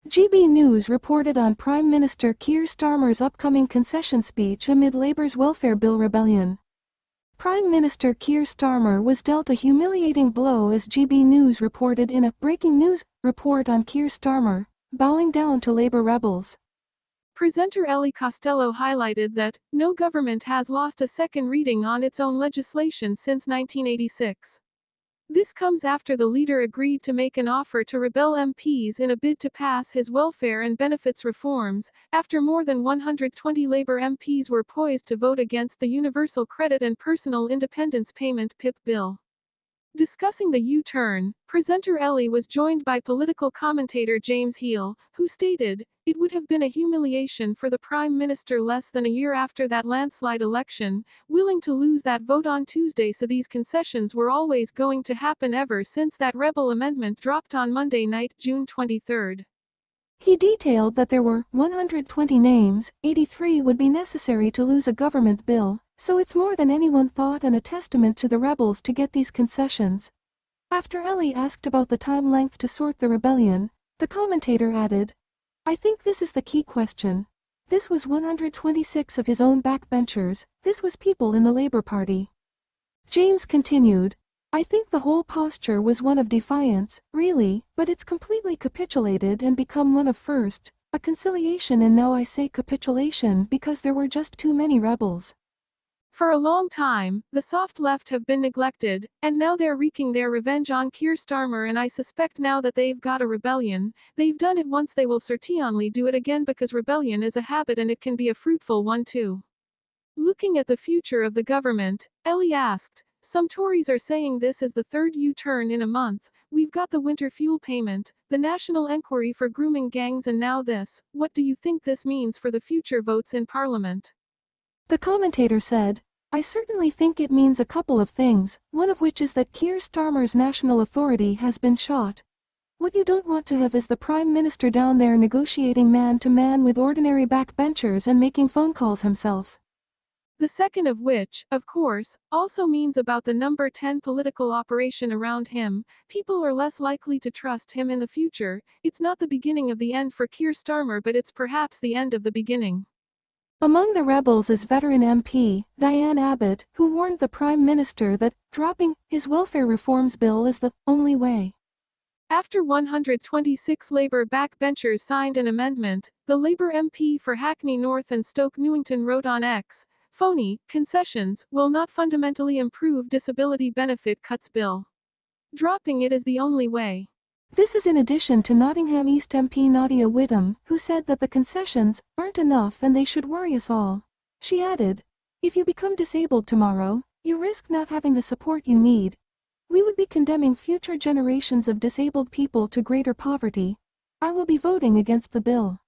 GB News reported on Prime Minister Keir Starmer's upcoming concession speech amid Labour's welfare bill rebellion. Prime Minister Keir Starmer was dealt a humiliating blow as GB News reported in a breaking news report on Keir Starmer, bowing down to Labour rebels. Presenter Ellie Costello highlighted that no government has lost a second reading on its own legislation since 1986. This comes after the leader agreed to make an offer to rebel MPs in a bid to pass his welfare and benefits reforms, after more than 120 Labour MPs were poised to vote against the Universal Credit and Personal Independence Payment (PIP) bill. Discussing the U-turn, presenter Ellie was joined by political commentator James Heal, who stated, "It would have been a humiliation for the Prime Minister less than a year after that landslide election, willing to lose that vote on Tuesday, so these concessions were always going to happen ever since that rebel amendment dropped on Monday night, June 23." He detailed that there were 120 names, 83 would be necessary to lose a government bill, so it's more than anyone thought and a testament to the rebels to get these concessions. After Ellie asked about the time length to sort the rebellion, the commentator added, "I think this is the key question. This was 126 of his own backbenchers, this was people in the Labour Party." James continued, "I think the whole posture was one of defiance, really, but it's completely capitulated and become one of first, a conciliation, and now I say capitulation because there were just too many rebels. For a long time, the soft left have been neglected, and now they're wreaking their revenge on Keir Starmer, and I suspect now that they've got a rebellion, they've done it once, they will certainly do it again, because rebellion is a habit and it can be a fruitful one too." Looking at the future of the government, Ellie asked, "Some Tories are saying this is the third U-turn in a month. We've got the winter fuel payment, the national enquiry for grooming gangs, and now this. What do you think this means for the future votes in Parliament?" The commentator said, "I certainly think it means a couple of things, one of which is that Keir Starmer's national authority has been shot. What you don't want to have is the Prime Minister down there negotiating man-to-man with ordinary backbenchers and making phone calls himself. The second of which, of course, also means about the number 10 political operation around him. People are less likely to trust him in the future. It's not the beginning of the end for Keir Starmer, but it's perhaps the end of the beginning." Among the rebels is veteran MP Diane Abbott, who warned the Prime Minister that dropping his welfare reforms bill is the only way. After 126 Labour backbenchers signed an amendment, the Labour MP for Hackney North and Stoke Newington wrote on X, "Phony concessions will not fundamentally improve disability benefit cuts bill. Dropping it is the only way." This is in addition to Nottingham East MP Nadia Whittome, who said that the concessions aren't enough and they should worry us all. She added, "If you become disabled tomorrow, you risk not having the support you need. We would be condemning future generations of disabled people to greater poverty. I will be voting against the bill."